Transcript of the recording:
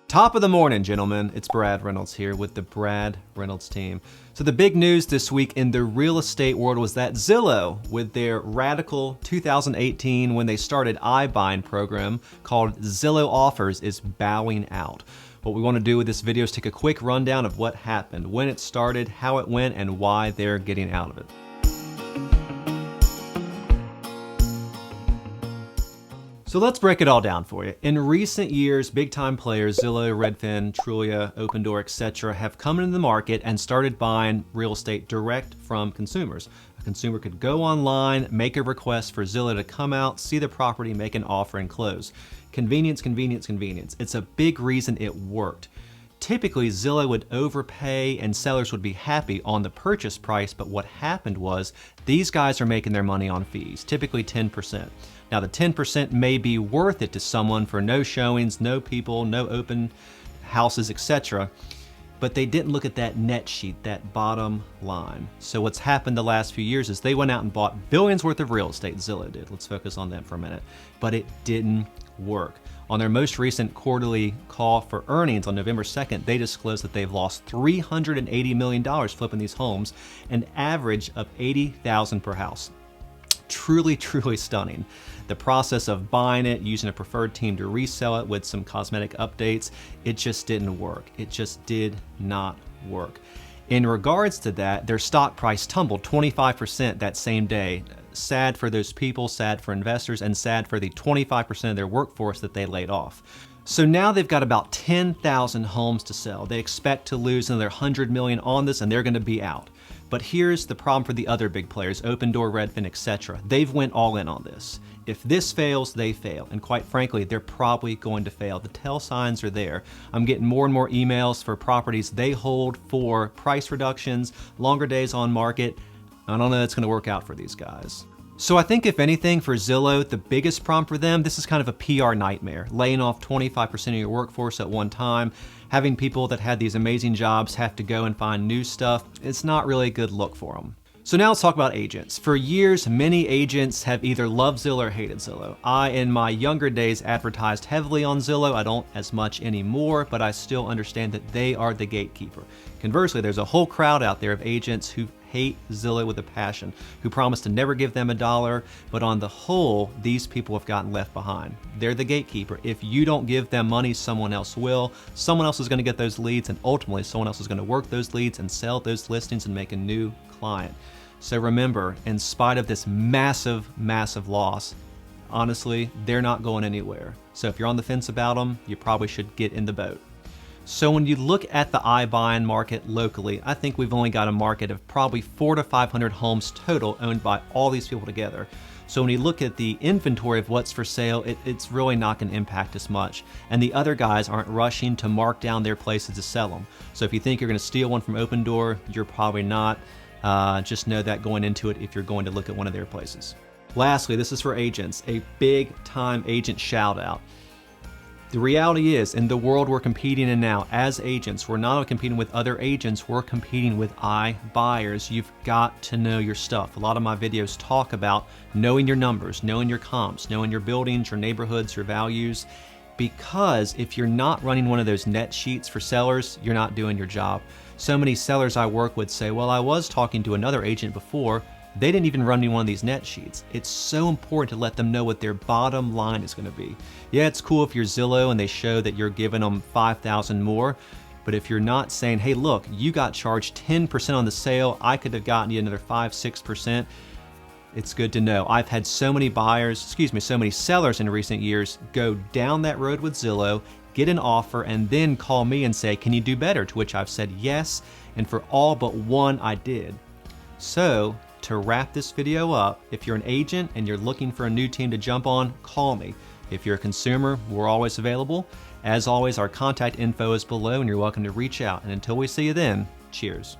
Top of the morning, gentlemen. It's Brad Reynolds here with the Brad Reynolds team. So the big news this week in the real estate world was that Zillow, with their radical 2018 when they started iBuying program called Zillow Offers, is bowing out. What we want to do with this video is take a quick rundown of what happened, when it started, how it went, and why they're getting out of it. So let's break it all down for you. In recent years, big-time players, Zillow, Redfin, Trulia, Opendoor, etc., have come into the market and started buying real estate direct from consumers. A consumer could go online, make a request for Zillow to come out, see the property, make an offer, and close. Convenience, convenience, convenience. It's a big reason it worked. Typically, Zillow would overpay and sellers would be happy on the purchase price, but what happened was these guys are making their money on fees, typically 10%. Now the 10% may be worth it to someone for no showings, no people, no open houses, etc. But they didn't look at that net sheet, that bottom line. So what's happened the last few years is they went out and bought billions worth of real estate, Zillow did. Let's focus on that for a minute. But it didn't work. On their most recent quarterly call for earnings on November 2nd, they disclosed that they've lost $380 million flipping these homes, an average of $80,000 per house. Truly, truly stunning. The process of buying it, using a preferred team to resell it with some cosmetic updates, it just didn't work. It just did not work. In regards to that, their stock price tumbled 25% that same day. Sad for those people, sad for investors, and sad for the 25% of their workforce that they laid off. So now they've got about 10,000 homes to sell. They expect to lose another 100 million on this and they're gonna be out. But here's the problem for the other big players, Opendoor, Redfin, etc. They've went all in on this. If this fails, they fail. And quite frankly, they're probably going to fail. The tell signs are there. I'm getting more and more emails for properties they hold for price reductions, longer days on market. I don't know that's gonna work out for these guys. So I think if anything for Zillow, the biggest problem for them, this is kind of a PR nightmare. Laying off 25% of your workforce at one time, having people that had these amazing jobs have to go and find new stuff, it's not really a good look for them. So now let's talk about agents. For years, many agents have either loved Zillow or hated Zillow. I, in my younger days, advertised heavily on Zillow. I don't as much anymore, but I still understand that they are the gatekeeper. Conversely, there's a whole crowd out there of agents who hate Zillow with a passion, who promise to never give them a dollar, but on the whole, these people have gotten left behind. They're the gatekeeper. If you don't give them money, someone else will. Someone else is gonna get those leads, and ultimately someone else is gonna work those leads and sell those listings and make a new client. So remember, in spite of this massive, massive loss, honestly, they're not going anywhere. So if you're on the fence about them, you probably should get in the boat. So when you look at the iBuying market locally, I think we've only got a market of probably 400 to 500 homes total owned by all these people together. So when you look at the inventory of what's for sale, it's really not going to impact us much. And the other guys aren't rushing to mark down their places to sell them. So if you think you're going to steal one from Opendoor, you're probably not. Just know that going into it if you're going to look at one of their places. Lastly, this is for agents, a big time agent shout out. The reality is, in the world we're competing in now, as agents, we're not only competing with other agents, we're competing with iBuyers. You've got to know your stuff. A lot of my videos talk about knowing your numbers, knowing your comps, knowing your buildings, your neighborhoods, your values, because if you're not running one of those net sheets for sellers, you're not doing your job. So many sellers I work with say, well, I was talking to another agent before, they didn't even run me one of these net sheets. It's so important to let them know what their bottom line is gonna be. Yeah, it's cool if you're Zillow and they show that you're giving them $5,000 more, but if you're not saying, hey, look, you got charged 10% on the sale, I could have gotten you another 5-6%, it's good to know. I've had so many so many sellers in recent years go down that road with Zillow, get an offer, and then call me and say, can you do better? To which I've said yes, and for all but one, I did. So, to wrap this video up, if you're an agent and you're looking for a new team to jump on, call me. If you're a consumer, we're always available. As always, our contact info is below and you're welcome to reach out. And until we see you then, cheers.